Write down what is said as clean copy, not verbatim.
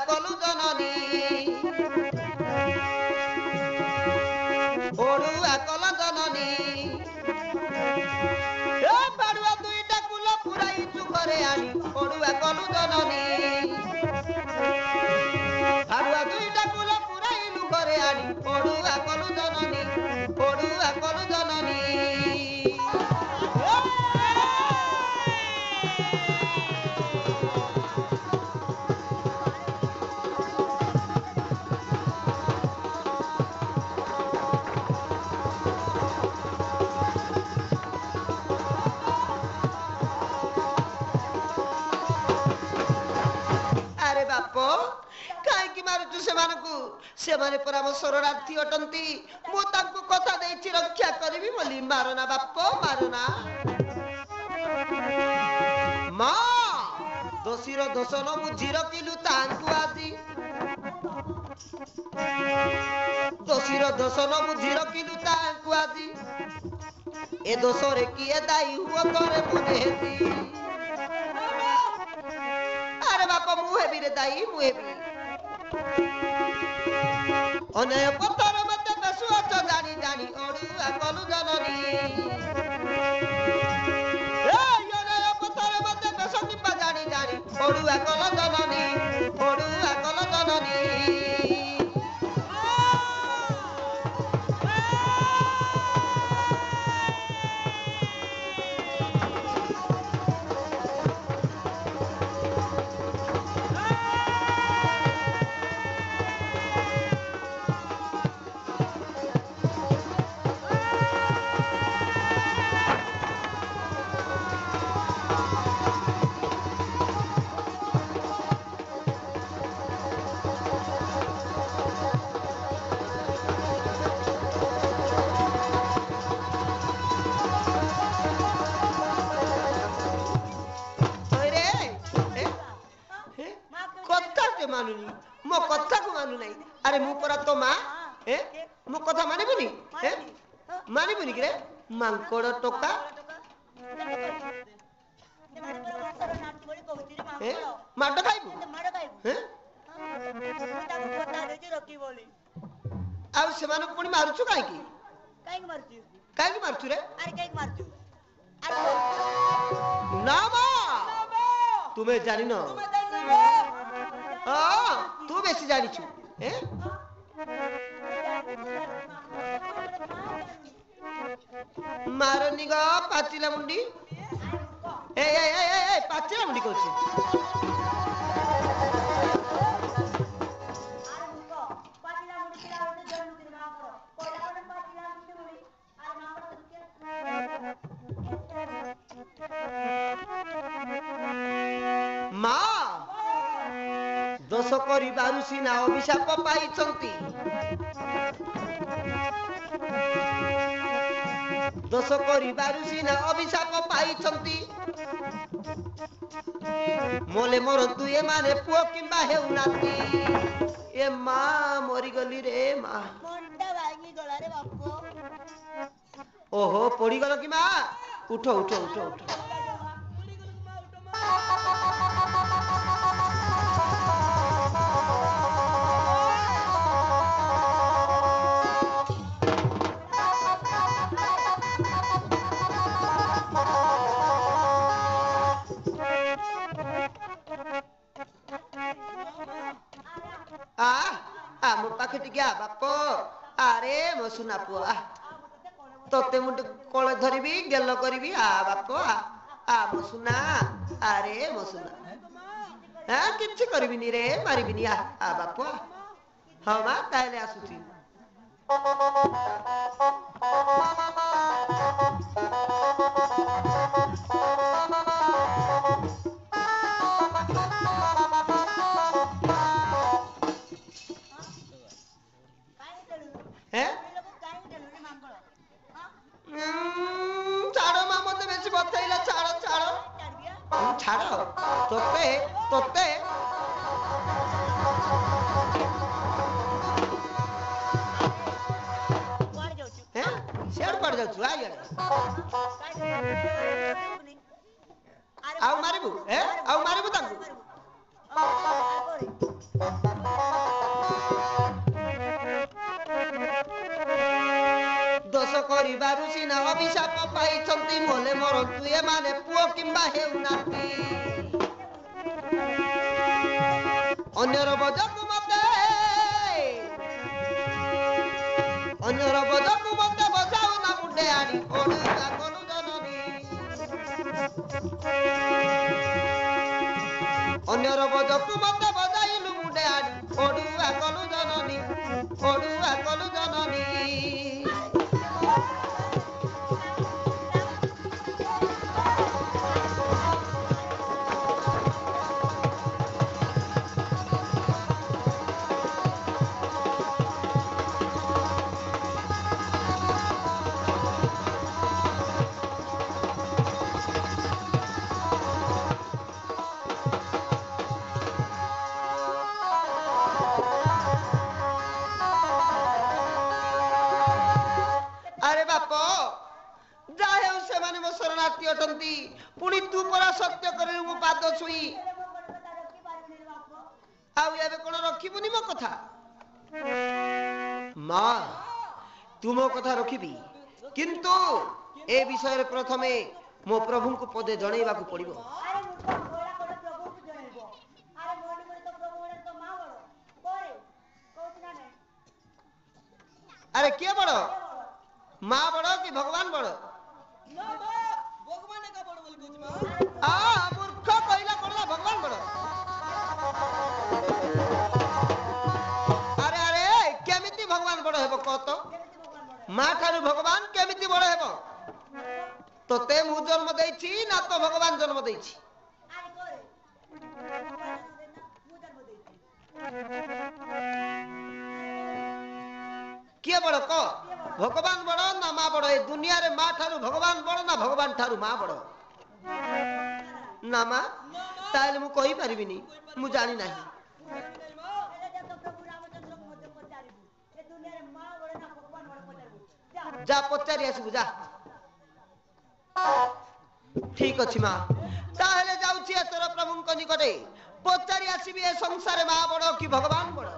କଲୁ ଜନନୀ ପଡୁଆ କଲ ଜନନୀ ପାଡୁଆ ଦୁଇଟା କୁଲ ପୁରାଇଛୁ ଘରେ ଆଣି ପଡୁଆ କଲୁ ଜନନୀ ପାଡୁଆ ଦୁଇଟା କୁଲ ପୁରାଇଲୁ ଘରେ ଆଣି ପଡୁଆ କଲୁ ଜନନୀ ପଡୁଆ କଲୁ ଜନନୀ ସେମାନେ ପରା ମୋ ଶରଣାର୍ଥୀ ଅଟନ୍ତି ମୁଁ ତାଙ୍କୁ କଥା ଦେଇଛି ରକ୍ଷା କରିବି ବୋଲି ମାରନା ବାପ ମାରନା ମା ଦୋଷୀର ଦୋଷ ନ ବୁଝି ରଖିଲୁ ତାଙ୍କୁ ଆଜି ଦୋଷୀର ଦୋଷ ନ ବୁଝି ରଖିଲୁ ତାଙ୍କୁ ଆଜି ଏ ଦୋଷରେ କିଏ ଦାୟୀ ହୁଅ ତୋରେ ମନେ ହେବି ଆରେ ବାପ ମୁଁ ହେବି ରେ ଦାୟୀ ମୁଁ ହେବି অনেক পথর মধ্যে বেশু আছ জানি জানি অড়ুয়া কলু জননী অনেক পথর মধ্যে বেশ নিপা জানি জানি অড়ুয়া কল জননী অড়ুয়া কল জননী ମୋ କଥାକୁ ମାନୁ ନାହିଁ ଆରେ ମୁଁ ପରା ତୋ ମା ମୋ କଥା ମାନିବୁନି ମାନିବୁନି କିରେ ମାଙ୍କଡ ଟୋକା ମାଡ ଖାଇବୁ ଆଉ ସେମାନଙ୍କୁ ପୁଣି ମାରୁଛୁ କାହିଁକି କାହିଁକି ମାରୁଛୁ ରେ ନା ମା ତୁମେ ଜାଣିନ ତୁ বেশি জানিছু মারনি গো পাচিলা মুন্ডি পাচিলা মুন্ডি করছি মা দোষ করিবারু সিনা অভিশাপ পাইছন্তি দোষ করিবারু সিনা অভিশাপ পাইছন্তি মোলে মরন্তু এ মানে পুଅ কিম্বা ହେଉନାନ୍ତି ଏ ମା ମରିଗଲି ରେ ମା ଓହୋ ପଡିଗଲ କି ମା ଉଠ ଉଠ ଉଠ ଉଠ ମୋ ପାଖେ ଟିକେ ଆ ବାପ ଆରେ ମୋ ସୁନା ପୁଅ ତତେ ମୁଁ କୋଳେ ଧରିବି ଗେଲ କରିବି ଆ ବାପ ଆ ମୋ ସୁନା ଆରେ ମୋ ସୁନା କିଛି କରିବିନି ରେ ମାରିବିନି ଆ ବାପ ହଁ ମା ତାହେଲେ ଆସୁଛି ଛାଡ଼ ମା ମତେ ବେଶୀ ବତେଇଲା ଛାଡ଼ ଛାଡ଼ ଛାଡ଼ ତତେ ତତେ ସିଆଡେ କୁଆଡେ ଯାଉଛୁ ଆଉ ମାରିବୁ ଆଉ ମାରିବୁ ତାଙ୍କୁ ଅଭିଶାପ ପାଇଛନ୍ତି ମୋଲେ ମରନ୍ତୁ ଏମାନେ ପୁଅ କିମ୍ବା ହେଉନାହାନ୍ତି ଅନ୍ୟର ବୋଝକୁ ମତେ ବଜାଉ ନା ମୁଣ୍ଡେ ଆଣି ପଡୁଆ କଲୁ ଜନନୀ ଅନ୍ୟର ବୋଝକୁ ମତେ ବଜାଇଲୁ ମୁଣ୍ଡେ ଆଣି ପଡୁଆ କଲୁ ଜନନୀ अरे बाप जा हेउ सेमाने मो शरणार्थी अटंती पुणी तू परा सत्य करे मो पाद छुई आउ एबे कोन रखिबुनी मो कथा मां तू मो कथा रखिबी किंतु ए विषय रे प्रथमे मो प्रभु को पदे जणैबा को पड़िबो अरे के बड़ माँ बड़ कि भगवान बड़ भगवान का बड़ बोल कुछ मां आ मूर्ख कहिला पड़ला भगवान बड़ अरे अरे केमिति भगवान बड़ हेबो कह तो माँ ठारू भगवान केमिति बड़ हेबो तोते मु जन्म देछि ना तो भगवान जन्म देछि किए बड़ क भगवान बड़ ना माँ बड़ ए दुनिया रे माँ ठारू भगवान बड़ ना भगवान ठारू माँ बड़ ना माँ ताले मु कहि परिबिनी मु जानि नाही जा पचारि आसबु जा ठीक अछि माँ ताहेले जाउछि एतर प्रभुଙ୍କ निकटे पचारि आसीबी ए संसार माँ बड़ कि भगवान बड़